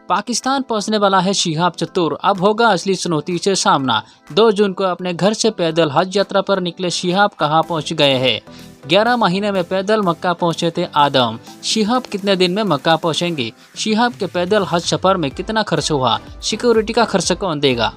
पाकिस्तान पहुंचने वाला है शिहाब चतुर, अब होगा असली चुनौती से सामना। 2 जून को अपने घर से पैदल हज यात्रा पर निकले शिहाब कहां पहुंच गए हैं। 11 महीने में पैदल मक्का पहुंचे थे आदम। शिहाब कितने दिन में मक्का पहुंचेंगे। शिहाब के पैदल हज सफर में कितना खर्च हुआ, सिक्योरिटी का खर्च कौन देगा।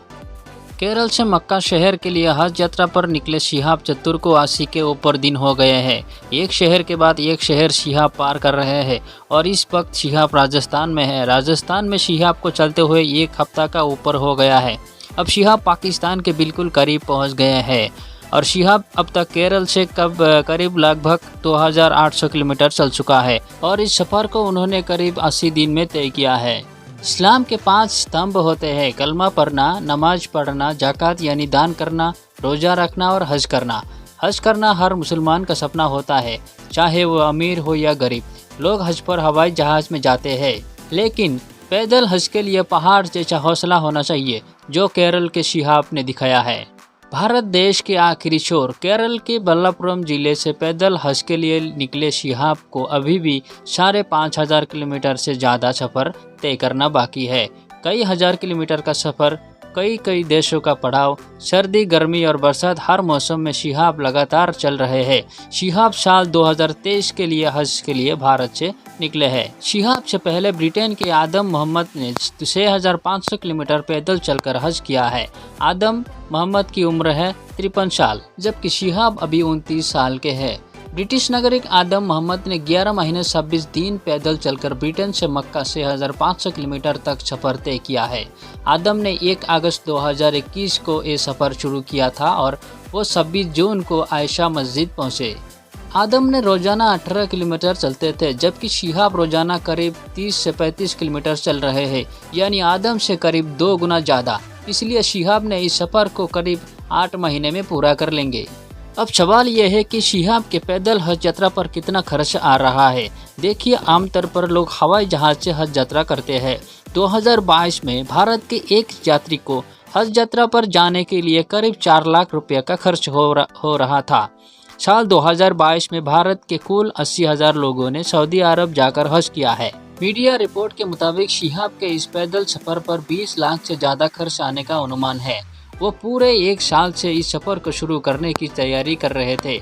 केरल से मक्का शहर के लिए हज यात्रा पर निकले शिहाब चतुर को 80 के ऊपर दिन हो गए हैं। एक शहर के बाद एक शहर शिहाब पार कर रहे हैं और इस वक्त शिहाब राजस्थान में है। राजस्थान में शिहाब को चलते हुए 1 हफ्ता का ऊपर हो गया है। अब शिहाब पाकिस्तान के बिल्कुल करीब पहुंच गए हैं और शिहाब अब तक केरल से करीब लगभग 2800 किलोमीटर चल चुका है और इस सफ़र को उन्होंने करीब 80 दिन में तय किया है। इस्लाम के 5 स्तंभ होते हैं: कलमा पढ़ना, नमाज पढ़ना, ज़कात यानी दान करना, रोज़ा रखना और हज करना। हज करना हर मुसलमान का सपना होता है, चाहे वो अमीर हो या गरीब। लोग हज पर हवाई जहाज़ में जाते हैं, लेकिन पैदल हज के लिए पहाड़ जैसा हौसला होना चाहिए, जो केरल के शिहाब ने दिखाया है। भारत देश के आखिरी छोर केरल के बल्लापुरम जिले से पैदल हज के लिए निकले शिहाब को अभी भी 5,500 किलोमीटर से ज़्यादा सफ़र तय करना बाकी है। कई हज़ार किलोमीटर का सफ़र, कई देशों का पड़ाव, सर्दी, गर्मी और बरसात, हर मौसम में शिहाब लगातार चल रहे हैं। शिहाब साल 2023 के लिए हज के लिए भारत से निकले हैं। शिहाब से पहले ब्रिटेन के आदम मोहम्मद ने 6,500 किलोमीटर पैदल चलकर हज किया है। आदम मोहम्मद की उम्र है 53 साल, जबकि शिहाब अभी 29 साल के हैं। ब्रिटिश नागरिक आदम मोहम्मद ने 11 महीने 26 दिन पैदल चलकर ब्रिटेन से मक्का 6,500 किलोमीटर तक सफ़र तय किया है। आदम ने 1 अगस्त 2021 को ये सफ़र शुरू किया था और वो 26 जून को आयशा मस्जिद पहुँचे। आदम ने रोज़ाना 18 किलोमीटर चलते थे, जबकि शिहाब रोज़ाना करीब 30 से 35 किलोमीटर चल रहे हैं, यानी आदम से करीब 2 गुना ज़्यादा। इसलिए शिहाब ने इस सफ़र को करीब 8 महीने में पूरा कर लेंगे। अब सवाल यह है कि शिहाब के पैदल हज यात्रा पर कितना खर्च आ रहा है। देखिए, आमतौर पर लोग हवाई जहाज़ से हज यात्रा करते हैं। 2022 में भारत के एक यात्री को हज यात्रा पर जाने के लिए करीब 4 लाख रुपये का खर्च हो रहा था। साल 2022 में भारत के कुल 80,000 लोगों ने सऊदी अरब जाकर हज किया है। मीडिया रिपोर्ट के मुताबिक शिहाब के इस पैदल सफ़र पर 20 लाख से ज़्यादा खर्च आने का अनुमान है। वो पूरे 1 साल से इस सफ़र को शुरू करने की तैयारी कर रहे थे।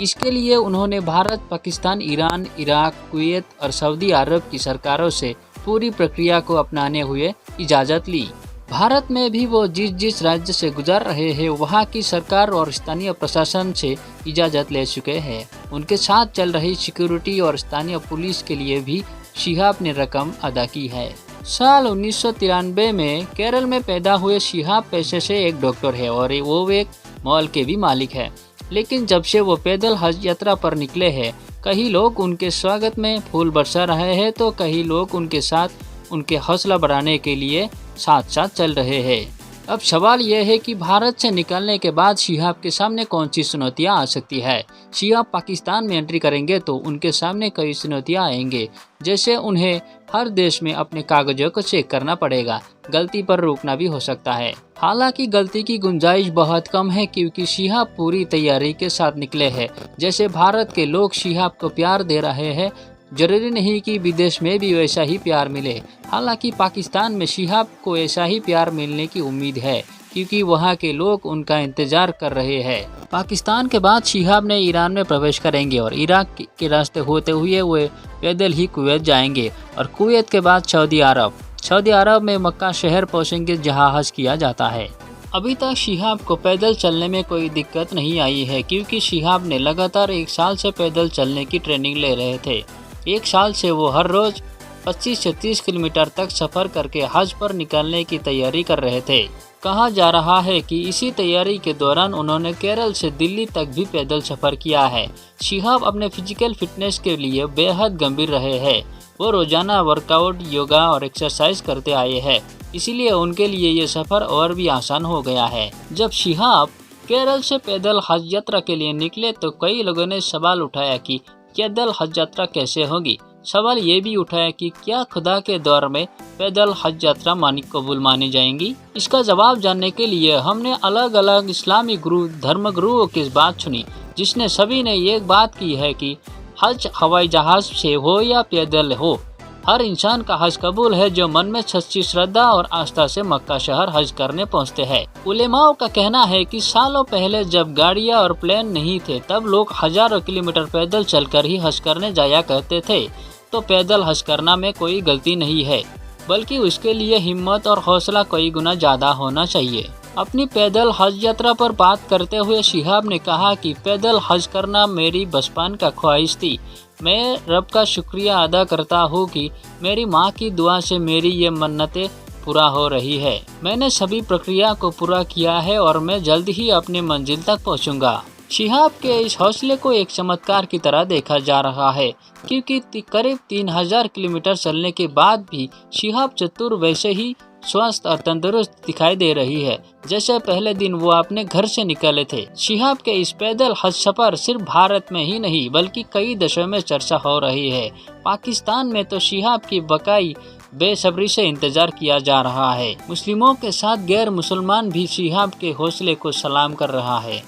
इसके लिए उन्होंने Bharat, Pakistan, Iran, Iraq, Kuwait और सऊदी अरब की सरकारों से पूरी प्रक्रिया को अपनाने हुए इजाज़त ली। भारत में भी वो जिस राज्य से गुजर रहे हैं, वहाँ की सरकार और स्थानीय प्रशासन से इजाज़त ले चुके हैं। उनके साथ चल रही सिक्योरिटी और स्थानीय पुलिस के लिए भी शिहाब ने रकम अदा की है। साल 1993 में केरल में पैदा हुए शिहाब पेशे से एक डॉक्टर है और वो एक मॉल के भी मालिक है। लेकिन जब से वो पैदल हज यात्रा पर निकले हैं, कई लोग उनके स्वागत में फूल बरसा रहे हैं, तो कई लोग उनके साथ उनके हौसला बढ़ाने के लिए साथ साथ चल रहे हैं। अब सवाल यह है कि भारत से निकलने के बाद शिहाब के सामने कौन सी चुनौतियां आ सकती है। शिहाब पाकिस्तान में एंट्री करेंगे तो उनके सामने कई चुनौतियां आएंगे, जैसे उन्हें हर देश में अपने कागजों को चेक करना पड़ेगा। गलती पर रोकना भी हो सकता है। हालांकि गलती की गुंजाइश बहुत कम है, क्योंकि शिहाब पूरी तैयारी के साथ निकले हैं। जैसे भारत के लोग शिहाब को प्यार दे रहे हैं, जरूरी नहीं कि विदेश में भी वैसा ही प्यार मिले। हालांकि पाकिस्तान में शिहाब को ऐसा ही प्यार मिलने की उम्मीद है, क्योंकि वहां के लोग उनका इंतजार कर रहे हैं। पाकिस्तान के बाद शिहाब ने ईरान में प्रवेश करेंगे और इराक के रास्ते होते हुए वे पैदल ही कुवैत जाएंगे और कुवैत के बाद सऊदी अरब में मक्का शहर पहुंचेंगे, जहां हज किया जाता है। अभी तक शिहाब को पैदल चलने में कोई दिक्कत नहीं आई है, क्योंकि शिहाब ने लगातार 1 साल से पैदल चलने की ट्रेनिंग ले रहे थे। 1 साल से वो हर रोज़ 25 से 30 किलोमीटर तक सफ़र करके हज पर निकलने की तैयारी कर रहे थे। कहा जा रहा है कि इसी तैयारी के दौरान उन्होंने केरल से दिल्ली तक भी पैदल सफ़र किया है। शिहाब अपने फिजिकल फिटनेस के लिए बेहद गंभीर रहे हैं। वो रोज़ाना वर्कआउट, योगा और एक्सरसाइज करते आए हैं, इसीलिए उनके लिए ये सफ़र और भी आसान हो गया है। जब शिहाब केरल से पैदल हज यात्रा के लिए निकले तो कई लोगों ने सवाल उठाया कि पैदल हज यात्रा कैसे होगी। सवाल ये भी उठाया कि क्या खुदा के दौर में पैदल हज यात्रा कबूल मानी जाएंगी। इसका जवाब जानने के लिए हमने अलग अलग इस्लामी धर्मगुरुओं की बात सुनी, जिसने सभी ने एक बात की है कि हज हवाई जहाज से हो या पैदल हो, हर इंसान का हज कबूल है जो मन में सच्ची श्रद्धा और आस्था से मक्का शहर हज करने पहुंचते हैं। उलेमाओं का कहना है कि सालों पहले जब गाड़ियां और प्लेन नहीं थे तब लोग हजारों किलोमीटर पैदल चलकर ही हज करने जाया करते थे। तो पैदल हज करना में कोई गलती नहीं है, बल्कि उसके लिए हिम्मत और हौसला कई गुना ज्यादा होना चाहिए। अपनी पैदल हज यात्रा पर बात करते हुए शिहाब ने कहा कि पैदल हज करना मेरी बचपन का ख्वाहिश थी। मैं रब का शुक्रिया अदा करता हूँ कि मेरी माँ की दुआ से मेरी ये मन्नतें पूरा हो रही है। मैंने सभी प्रक्रिया को पूरा किया है और मैं जल्द ही अपनी मंजिल तक पहुँचूंगा। शिहाब के इस हौसले को एक चमत्कार की तरह देखा जा रहा है, क्योंकि करीब 3000 किलोमीटर चलने के बाद भी शिहाब चतुर वैसे ही स्वस्थ और तंदुरुस्त दिखाई दे रही है जैसे पहले दिन वो अपने घर से निकले थे। शिहाब के इस पैदल हज सफर सिर्फ भारत में ही नहीं बल्कि कई देशों में चर्चा हो रही है। पाकिस्तान में तो शिहाब की बकाई बेसब्री से इंतजार किया जा रहा है। मुस्लिमों के साथ गैर मुसलमान भी शिहाब के हौसले को सलाम कर रहा है।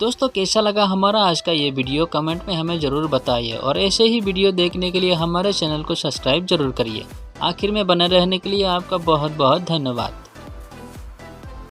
दोस्तों, कैसा लगा हमारा आज का ये वीडियो कमेंट में हमें ज़रूर बताइए और ऐसे ही वीडियो देखने के लिए हमारे चैनल को सब्सक्राइब जरूर करिए। आखिर में बने रहने के लिए आपका बहुत बहुत धन्यवाद।